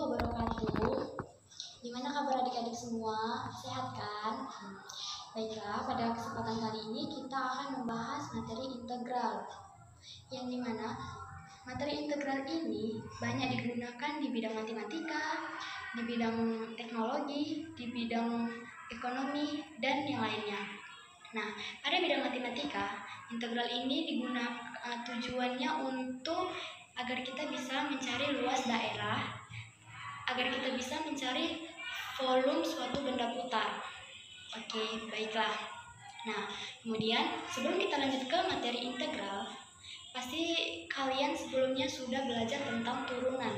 wabarakatuh. Gimana kabar adik-adik semua? Sehat kan? Baiklah, pada kesempatan kali ini kita akan membahas materi integral. Yang dimana materi integral ini banyak digunakan di bidang matematika, di bidang teknologi, di bidang ekonomi, dan yang lainnya. Nah, pada bidang matematika, integral ini digunakan tujuannya untuk agar kita bisa mencari luas daerah, agar kita bisa mencari volume suatu benda putar. Oke, baiklah. Nah, kemudian sebelum kita lanjut ke materi integral, pasti kalian sebelumnya sudah belajar tentang turunan,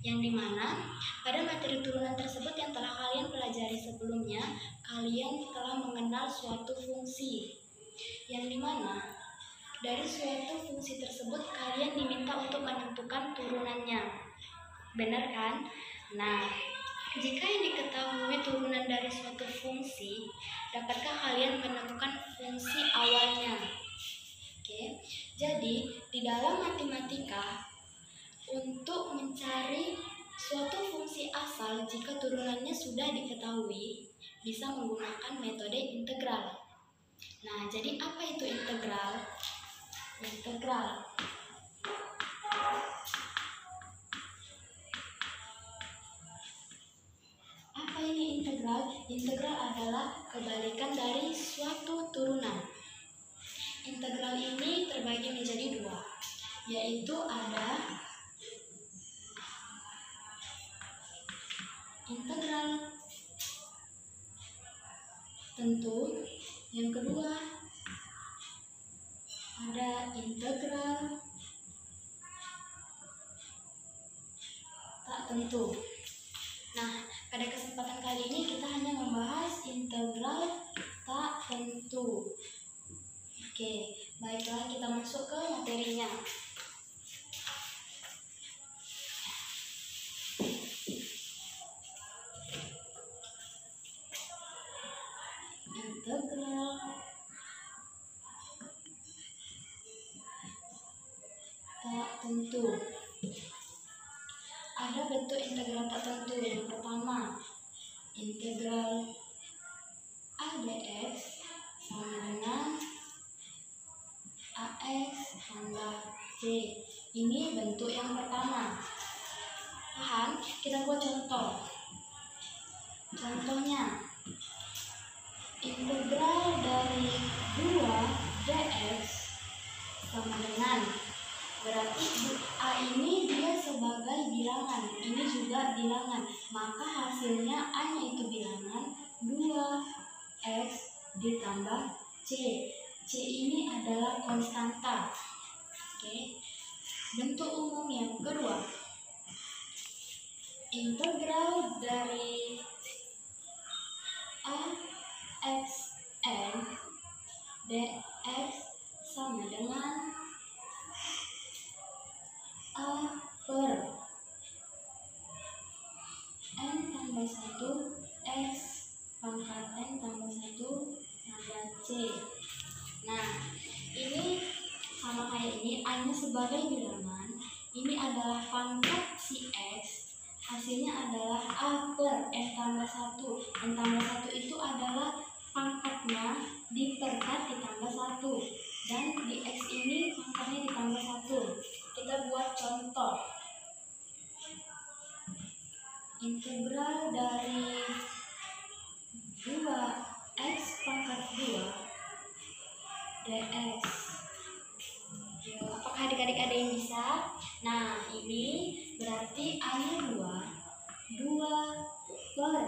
yang dimana pada materi turunan tersebut yang telah kalian pelajari sebelumnya, kalian telah mengenal suatu fungsi, yang dimana dari suatu fungsi tersebut kalian diminta untuk menentukan turunannya. Benar kan? Nah, jika yang diketahui turunan dari suatu fungsi, dapatkah kalian menentukan fungsi awalnya? Oke, jadi di dalam matematika, untuk mencari suatu fungsi asal jika turunannya sudah diketahui, bisa menggunakan metode integral. Nah, jadi apa itu integral? Integral apa ini integral? Integral adalah kebalikan dari suatu turunan. Integral ini terbagi menjadi dua, yaitu ada integral tentu, yang kedua ada integral tak tentu. Nah, pada kesempatan kali ini kita hanya membahas integral tak tentu. Oke, baiklah, kita masuk ke materinya. Integral tak tentu. Ada bentuk integral tak tentu. Yang pertama, integral a dx sama dengan ax tambah c. Ini bentuk yang pertama. Paham? Kita buat contoh. Contohnya, integral dari 2 dx sama dengan, berarti a ini dia sebagai bilangan, ini juga bilangan, maka hasilnya a-nya itu bilangan 2x ditambah c. C ini adalah konstanta. Oke. Bentuk umum yang kedua, integral dari ax n dx sama dengan a per n tambah 1 x pangkat n tambah 1 tambah c. Nah, ini sama kayak ini, a-nya sebagai bilangan, ini adalah pangkat si x, hasilnya adalah a per n tambah 1. N tambah 1 itu adalah pangkatnya diperkat ditambah 1, dan di x ini pangkatnya ditambah 1. Kita buat contoh. Integral dari 2x pangkat 2 dx. Apakah adik-adik ada yang bisa? Nah, ini berarti a-nya 2 per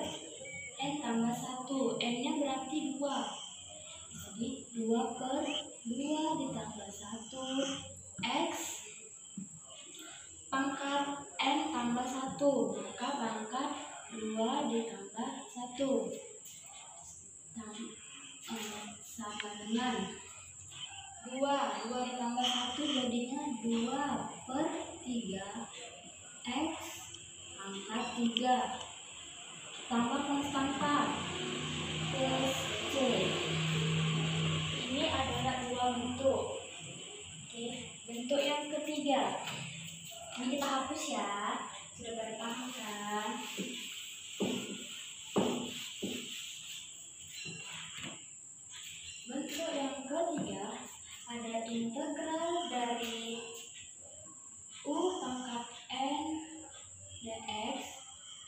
n tambah 1. N-nya berarti 2. Jadi 2 per 2 ditambah 1 x pangkat n tambah 1. Maka pangkat 2 ditambah 1 sama dengan 2 ditambah 1 jadinya 2 per 3 x pangkat 3 tambah konstanta plus c. Ini adalah dua bentuk. Oke, bentuk yang ketiga ini kita hapus ya. Sudah pada paham kan? Bentuk yang ketiga ada integral dari U pangkat N dx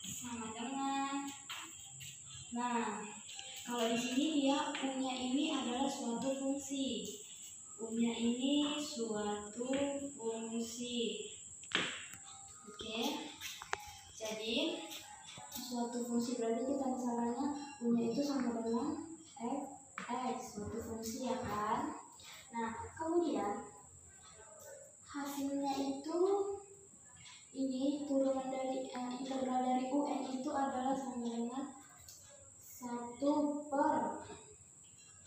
sama dengan, nah kalau di sini dia U-nya ini adalah suatu fungsi, U-nya ini suatu fungsi. Oke, jadi suatu fungsi berarti kita misalnya U-nya itu sama dengan x, suatu fungsi ya kan. Nah kemudian hasilnya itu ini turunan dari integral dari UN itu adalah sama dengan 1 per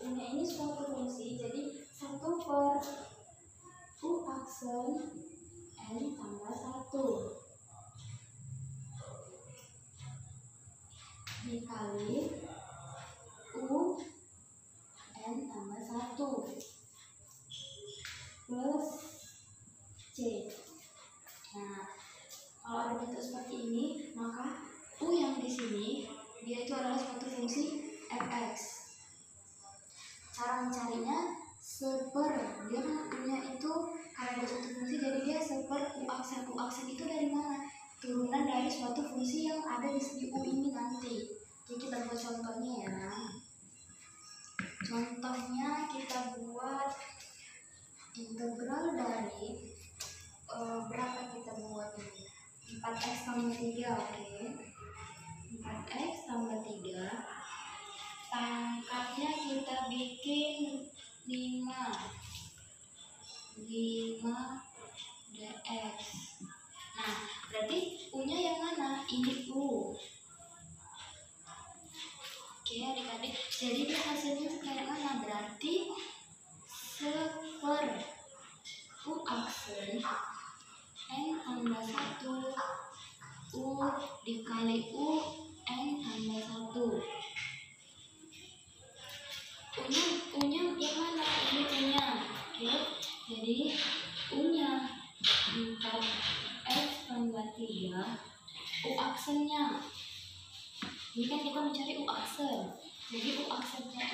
U-nya ini suatu fungsi, jadi 1 per U aksen N tambah 1 dikali U N tambah 1 plus C. Nah kalau ada bentuk seperti ini, maka U yang di sini dia itu adalah suatu fungsi fx. Cara mencarinya seper, dia kan U-nya itu karena ada suatu fungsi jadi dia seper U aksen. U aksen itu dari mana? Turunan dari suatu fungsi yang ada di segi U ini nanti. Jadi kita buat contohnya ya. Contohnya kita buat integral dari berapa kita buat ini? 4x tambah 3, oke. 4x tambah 3. Pangkatnya kita bikin 5 dx. Nah, berarti U-nya yang mana? Ini U. Oke, adik-adik. Jadi dia hasilnya kayak mana? Berarti seper U aksen N tambah 1 U dikali U N tambah 1. U-nya yang mana? Ini U-nya. Oke, jadi U-nya 4x tambah 3 U aksennya. Ini kan kita mencari U aksen. Jadi U aksennya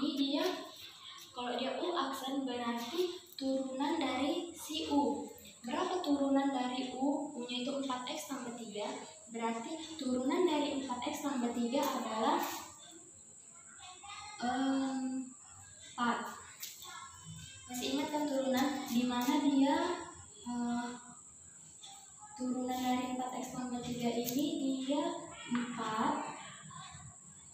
ini dia, kalau dia U aksen berarti turunan dari si U. Berapa turunan dari U? U-nya itu 4x tambah 3. Berarti turunan dari 4x tambah 3 adalah 4. Masih ingat kan turunan? Dimana dia turunan dari 4x tambah 3 ini dia 4.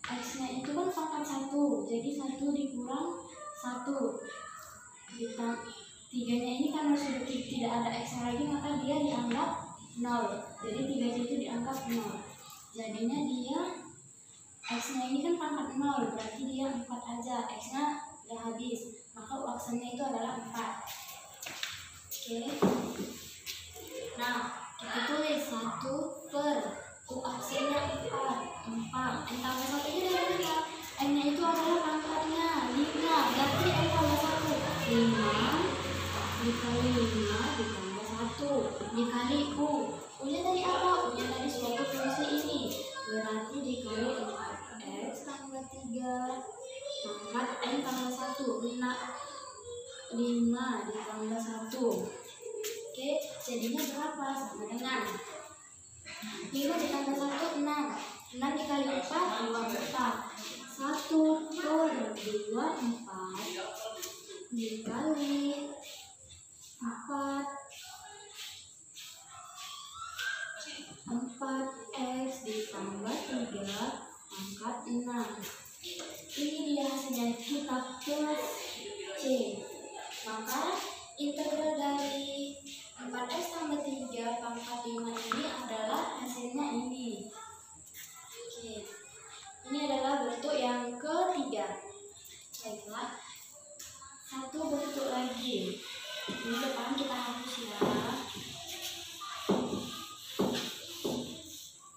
X-nya itu kan pangkat 1. Jadi 1 dikurang 1. 3-nya ini karena sudah tidak ada X lagi, maka dia dianggap 0. Jadi 3-nya itu dianggap 0. Jadinya dia X-nya ini kan pangkat 0, berarti dia 4 aja. X-nya udah habis, maka U aksennya itu adalah 4. Oke. Nah, kita tulis 1 per U aksennya 4. N tambah 1 ini dari mana? N-nya itu adalah pangkatnya 5, berarti N tambah 1. 5 dikali 5 ditambah 1 dikali U. U-nya dari apa? U-nya dari suatu fungsi ini. Berarti dikali 4x tambah 3 pangkat N tambah 1. 5 ditambah 1. Oke, jadinya berapa? Sama dengan 5 ditambah 1, 6. 6 dikali 4, 24. 1 per 24 dikali 4x ditambah 3 pangkat 6. Ini dia hasilnya, kita plus C. Maka integral dari 4x tambah 3 pangkat 5 ini adalah hasilnya ini. Oke, ini adalah bentuk yang ketiga. Baiklah, satu bentuk lagi. Ini depan kita hapus ya.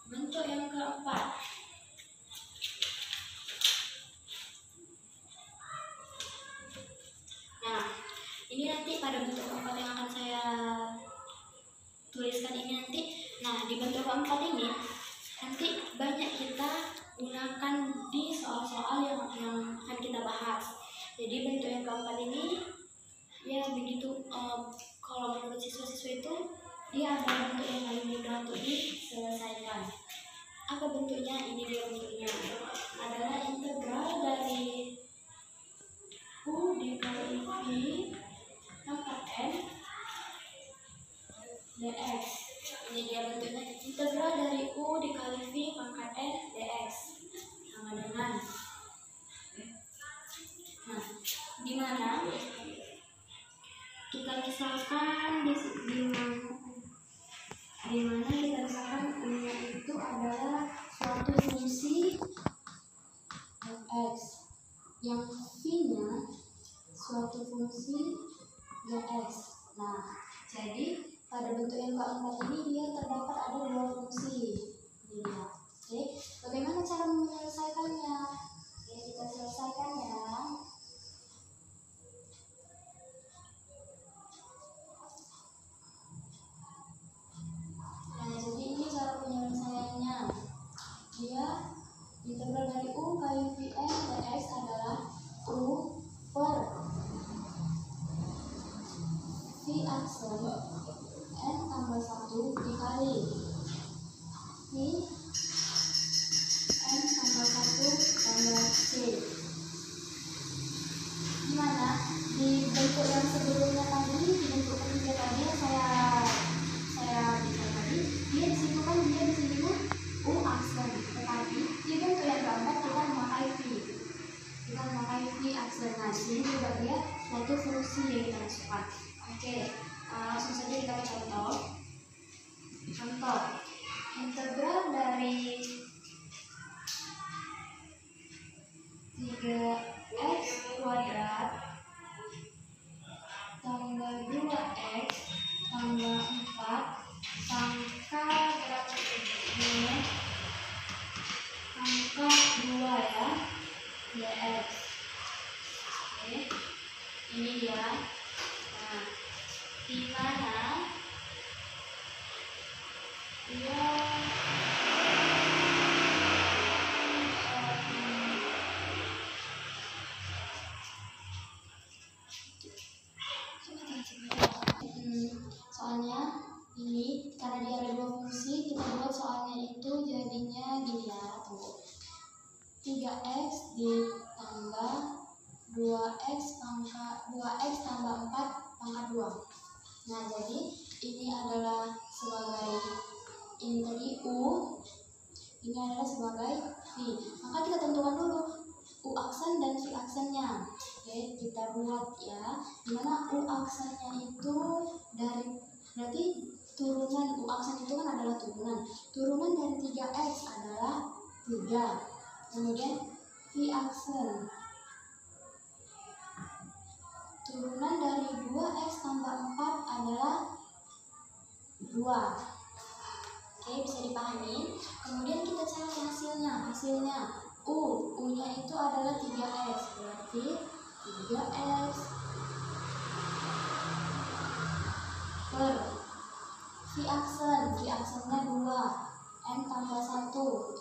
Bentuk yang keempat. Nah, ini nanti pada bentuk keempat yang akan saya tuliskan Jadi bentuk yang keempat ini ya begitu, kalau menurut siswa-siswa itu dia adalah bentuk yang paling mudah untuk diselesaikan. Apa bentuknya? Ini dia bentuknya, adalah integral dari U dikali V pangkat N dx. Ini dia bentuknya, integral dari U dikali V pangkat N dx sama dengan, nah, di mana kita misalkan di mana kita misalkan U-nya itu adalah suatu fungsi fx, yang V-nya suatu fungsi gx. Nah, jadi pada bentuk yang keempat ini dia terdapat ada dua fungsi. Ini ya. Oke, bagaimana cara menyelesaikannya? Oke, kita selesaikan ya. Nah, jadi ini cara penyelesaiannya. Dia integral dari U kali Vn dx adalah U per V aksen N tambah 1 dikali V N tambah 1 tambah C. Gimana? Di bentuk yang sebelumnya tadi, di bentuk ketiga tadi yang saya bilang tadi, dia di situ kan dia disebut U aksen, tetapi di bentuk yang keempat kita memakai V. Kita memakai V aksen. Nah, di sini juga dia suatu fungsi yang kita masukkan. Oke, langsung saja kita ke contoh. Contoh, integral dari 3x kuadrat tambah 2x tambah 4 pangkat pangkat 2 ya, dx. Oke, ini dia. Nah, di mana dia soalnya ini karena dia ada dua fungsi, kita buat soalnya itu jadinya gini ya, tuh 3x ditambah 2x tambah 4 pangkat 2. Nah, jadi ini adalah sebagai, ini tadi U, ini adalah sebagai V. Maka kita tentukan dulu U aksen dan V aksennya. Oke, kita buat ya. Dimana U aksennya itu berarti turunan U aksen itu kan adalah turunan. Turunan dari 3x adalah 3. Kemudian V aksen turunan dari 2x tambah 4 adalah 2. Oke, bisa dipahami. Kemudian kita cari hasilnya. U-nya itu adalah 3x, berarti 3x per V aksennya 2, N tambah 1,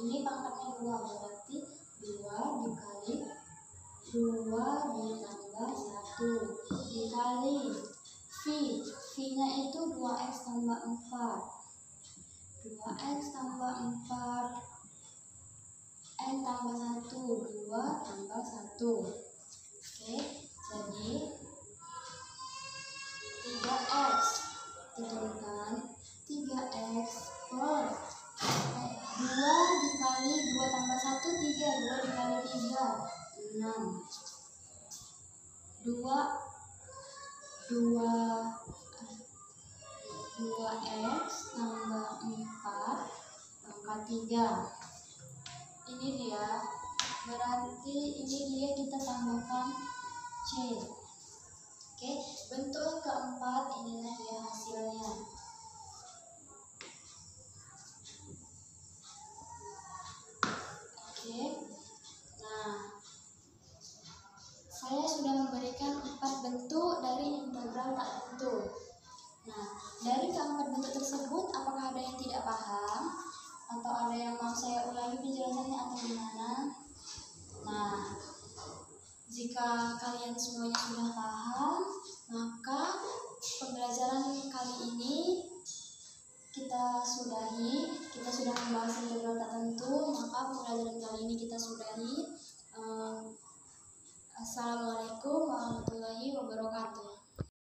ini pangkatnya 2, berarti 2 dikali 2 ditambah 1 dikali V-nya itu 2x tambah 4, 2x tambah 4, N tambah 1, 2 tambah 1. Oke, jadi 3x, turunkan 3x per 2 dikali 2 tambah 1, 3, 2 dikali 3, 6, 2x tambah 4 pangkat 3. Ini dia, berarti ini dia kita tambahkan C. Oke, bentuk yang keempat, inilah dia hasilnya. Oke, nah, saya sudah memberikan 4 bentuk dari integral tak tentu. Nah, dari keempat bentuk tersebut, apakah ada yang tidak paham? Atau ada yang mau saya ulangi penjelasannya atau gimana? Nah, jika Jika kalian semuanya sudah paham, maka pembelajaran kali ini kita sudahi. Kita sudah membahas integral tak tentu, maka pembelajaran